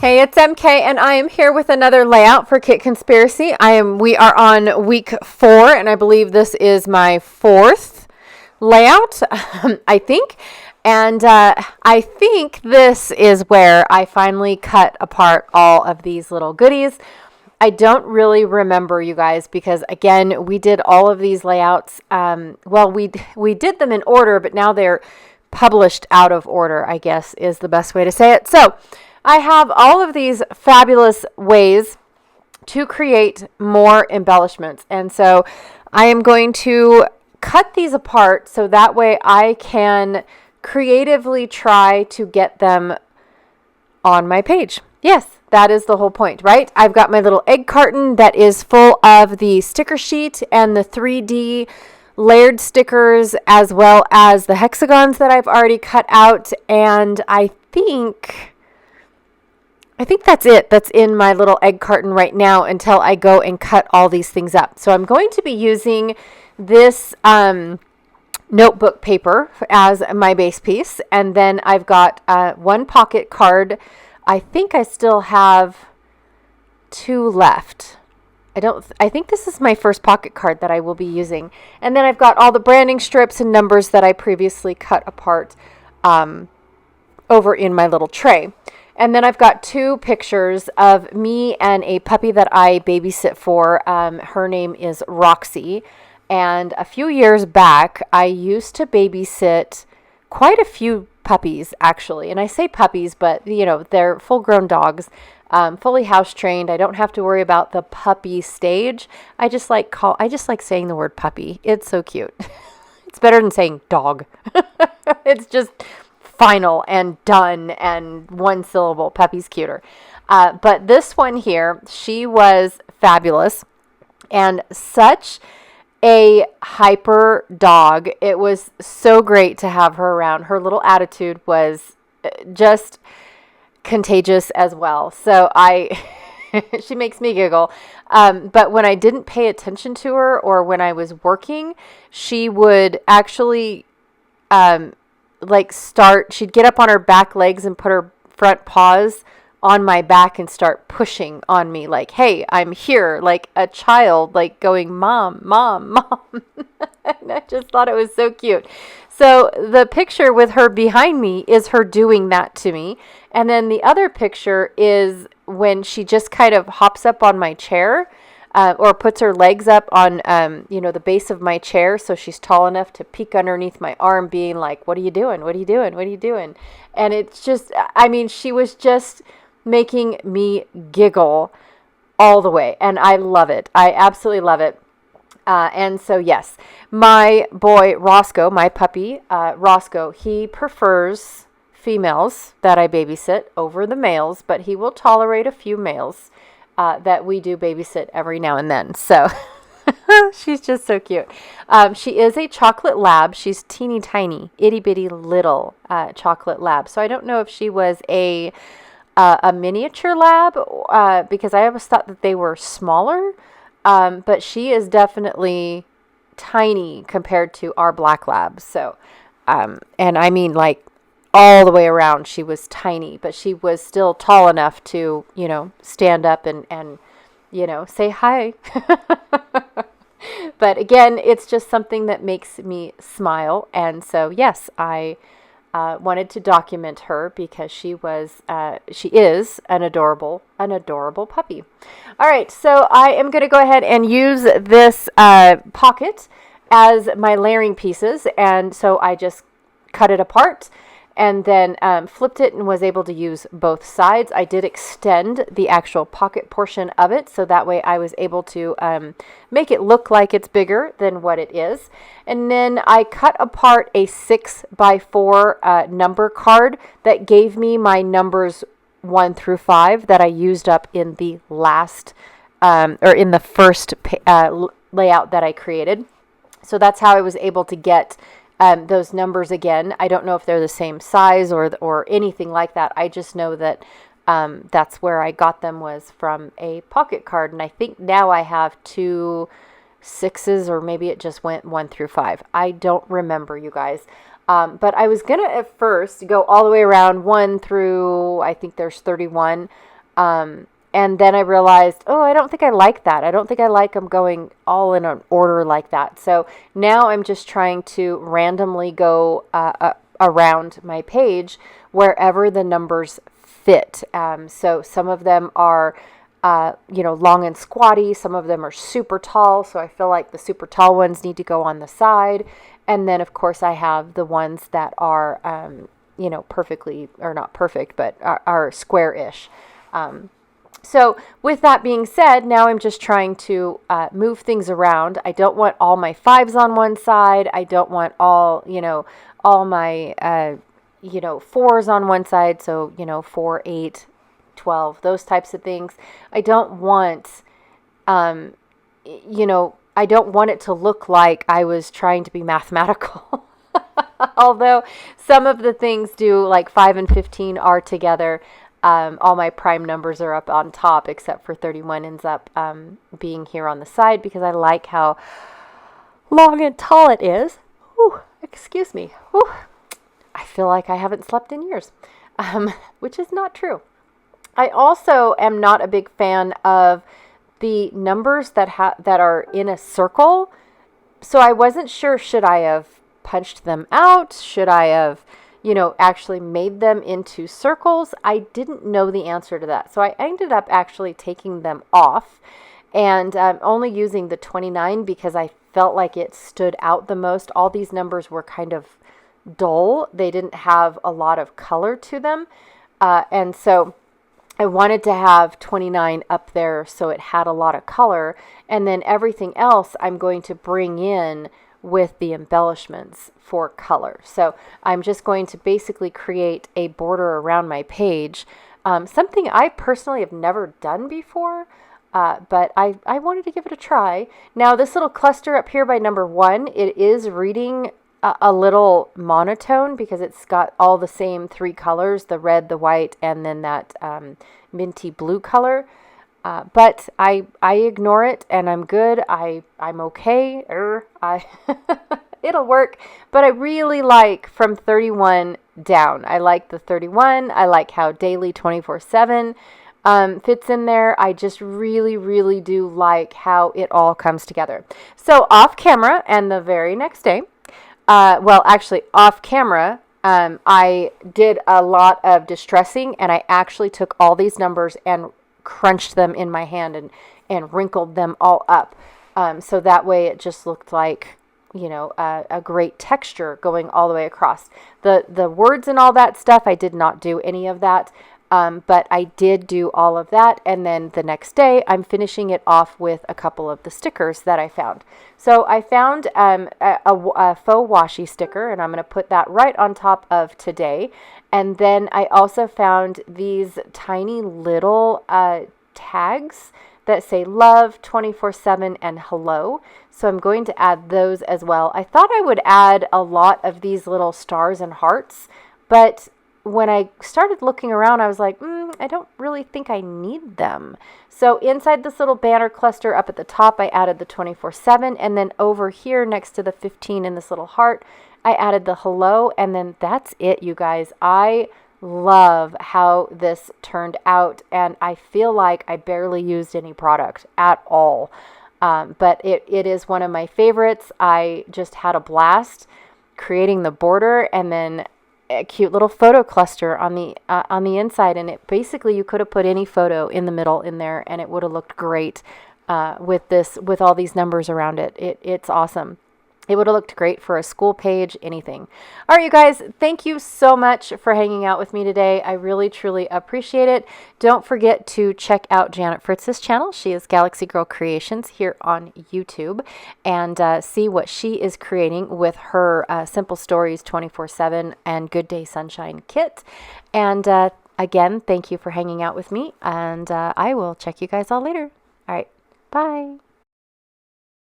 Hey, it's MK, and I am here with another layout for Kit Conspiracy. We are on week 4, and I believe this is my 4th layout, I think. And I think this is where I finally cut apart all of these little goodies. I don't really remember, you guys, because again, we did all of these layouts. We did them in order, but now they're published out of order, I guess is the best way to say it. So I have all of these fabulous ways to create more embellishments. And so I am going to cut these apart so that way I can creatively try to get them on my page. Yes, that is the whole point, right? I've got my little egg carton that is full of the sticker sheet and the 3D layered stickers, as well as the hexagons that I've already cut out. And I think that's it. That's in my little egg carton right now until I go and cut all these things up. So I'm going to be using this notebook paper as my base piece. And then I've got one pocket card. I think I still have 2 left. I think this is my first pocket card that I will be using. And then I've got all the branding strips and numbers that I previously cut apart over in my little tray. And then I've got 2 pictures of me and a puppy that I babysit for. Her name is Roxy. And a few years back, I used to babysit quite a few puppies, actually. And I say puppies, but, they're full-grown dogs, fully house-trained. I don't have to worry about the puppy stage. I just like saying the word puppy. It's so cute. It's better than saying dog. It's just final and done and 1 syllable. Puppy's cuter. But this one here, she was fabulous and such a hyper dog. It was so great to have her around. Her little attitude was just contagious as well. So she makes me giggle. But when I didn't pay attention to her or when I was working, she would actually she'd get up on her back legs and put her front paws on my back and start pushing on me like, hey, I'm here, like a child, like going, mom, mom, mom. And I just thought it was so cute. So the picture with her behind me is her doing that to me. And then the other picture is when she just kind of hops up on my chair or puts her legs up on, the base of my chair. So she's tall enough to peek underneath my arm being like, what are you doing? What are you doing? What are you doing? And it's just, she was just making me giggle all the way. And I love it. I absolutely love it. And so, yes, my boy, Roscoe, my puppy, Roscoe, he prefers females that I babysit over the males, but he will tolerate a few males that we do babysit every now and then. So she's just so cute. She is a chocolate lab. She's teeny tiny, itty bitty little chocolate lab. So I don't know if she was a miniature lab because I always thought that they were smaller. But she is definitely tiny compared to our black labs. So, and I mean like all the way around, she was tiny, but she was still tall enough to, stand up and say hi. But again, it's just something that makes me smile. And so, yes, I wanted to document her because she is an adorable puppy. All right, so I am going to go ahead and use this pocket as my layering pieces, and so I just cut it apart and then flipped it and was able to use both sides. I did extend the actual pocket portion of it, so that way I was able to make it look like it's bigger than what it is. And then I cut apart a 6x4 number card that gave me my numbers 1 through 5 that I used up in the last or in the first layout that I created. So that's how I was able to get those numbers again. I don't know if they're the same size or anything like that. I just know that that's where I got them, was from a pocket card. And I think now I have 2 6s, or maybe it just went 1 through 5. I don't remember, you guys. But I was going to at first go all the way around 1 through, I think there's 31. And then I realized, oh, I don't think I like that. I don't think I like them going all in an order like that. So now I'm just trying to randomly go around my page wherever the numbers fit. So some of them are, long and squatty. Some of them are super tall. So I feel like the super tall ones need to go on the side. And then, of course, I have the ones that are, perfectly, or not perfect, but are square-ish. So with that being said, now I'm just trying to move things around. I don't want all my 5s on one side. I don't want all my, 4s on one side. So, 4, 8, 12, those types of things. I don't want, I don't want it to look like I was trying to be mathematical. Although some of the things do, like 5 and 15 are together. All my prime numbers are up on top, except for 31 ends up being here on the side because I like how long and tall it is. Whew, excuse me. Whew. I feel like I haven't slept in years, which is not true. I also am not a big fan of the numbers that are in a circle. So I wasn't sure, should I have punched them out? Should I have actually made them into circles? I didn't know the answer to that. So I ended up actually taking them off and only using the 29 because I felt like it stood out the most. All these numbers were kind of dull. They didn't have a lot of color to them. And so I wanted to have 29 up there so it had a lot of color. And then everything else I'm going to bring in with the embellishments for color. So I'm just going to basically create a border around my page, something I personally have never done before, but I wanted to give it a try. Now this little cluster up here by number 1, it is reading a little monotone because it's got all the same 3 colors, the red, the white, and then that minty blue color. But I ignore it and I'm good. I'm okay. It'll work. But I really like from 31 down. I like the 31. I like how daily 24/7 fits in there. I just really, really do like how it all comes together. So off camera and the very next day, actually off camera, I did a lot of distressing and I actually took all these numbers and crunched them in my hand and wrinkled them all up. So that way it just looked like, a great texture going all the way across. The words and all that stuff, I did not do any of that. But I did do all of that. And then the next day, I'm finishing it off with a couple of the stickers that I found. So I found a faux washi sticker, and I'm going to put that right on top of today. And then I also found these tiny little tags that say love, 24/7, and hello. So I'm going to add those as well. I thought I would add a lot of these little stars and hearts, but when I started looking around, I was like, I don't really think I need them. So inside this little banner cluster up at the top, I added the 24/7, and then over here next to the 15 in this little heart, I added the hello, and then that's it, you guys. I love how this turned out, and I feel like I barely used any product at all. But it is one of my favorites. I just had a blast creating the border, and then a cute little photo cluster on the inside, and it basically, you could have put any photo in the middle in there and it would have looked great with all these numbers around it. It's awesome. It would have looked great for a school page, anything. All right, you guys, thank you so much for hanging out with me today. I really, truly appreciate it. Don't forget to check out Janet Fritz's channel. She is Galaxy Girl Creations here on YouTube, and see what she is creating with her Simple Stories 24/7 and Good Day Sunshine kit. And again, thank you for hanging out with me, and I will check you guys all later. All right, bye.